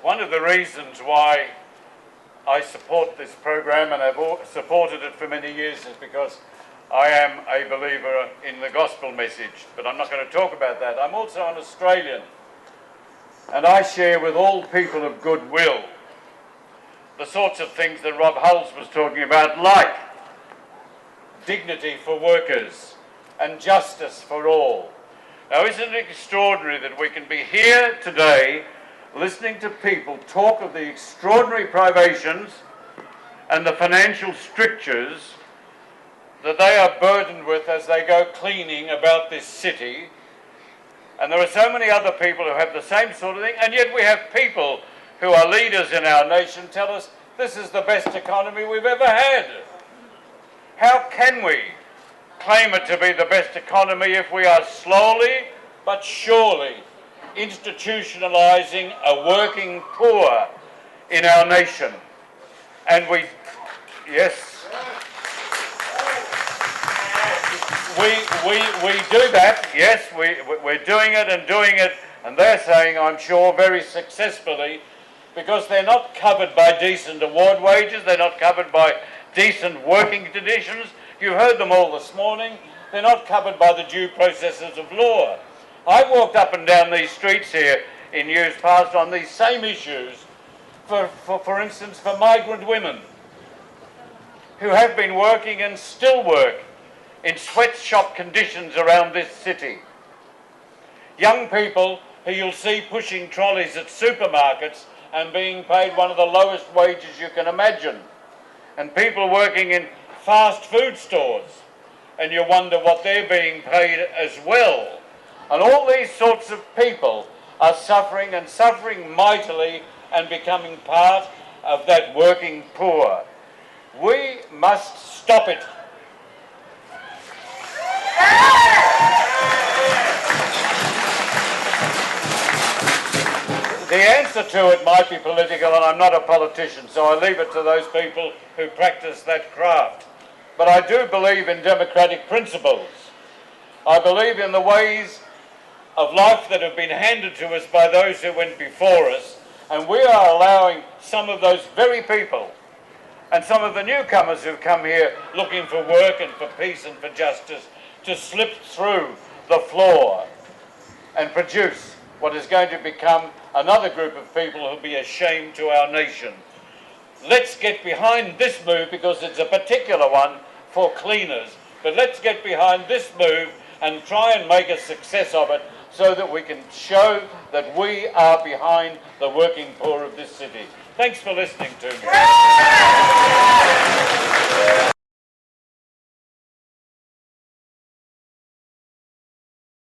One of the reasons why I support this program, and I've supported it for many years, is because I am a believer in the gospel message. But I'm not going to talk about that. I'm also an Australian, and I share with all people of goodwill the sorts of things that Rob Hulls was talking about, like dignity for workers and justice for all. Now, isn't it extraordinary that we can be here today listening to people talk of the extraordinary privations and the financial strictures that they are burdened with as they go cleaning about this city, and there are so many other people who have the same sort of thing, and yet we have people who are leaders in our nation tell us this is the best economy we've ever had. How can we claim it to be the best economy if we are slowly but surely institutionalising a working poor in our nation? And we do that, yes, we're doing it, and they're saying, I'm sure, very successfully, because they're not covered by decent award wages, they're not covered by decent working conditions. You heard them all this morning. They're not covered by the due processes of law. I've walked up and down these streets here in years past on these same issues, for instance, for migrant women who have been working and still work in sweatshop conditions around this city. Young people who you'll see pushing trolleys at supermarkets and being paid one of the lowest wages you can imagine. And people working in fast food stores, and you wonder what they're being paid as well. And all these sorts of people are suffering, and suffering mightily, and becoming part of that working poor. We must stop it. The answer to it might be political, and I'm not a politician, so I leave it to those people who practice that craft. But I do believe in democratic principles. I believe in the ways of life that have been handed to us by those who went before us, and we are allowing some of those very people and some of the newcomers who've come here looking for work and for peace and for justice to slip through the floor and produce what is going to become another group of people who'll be a shame to our nation. Let's get behind this move, because it's a particular one for cleaners, but let's get behind this move and try and make a success of it so that we can show that we are behind the working poor of this city. Thanks for listening to me.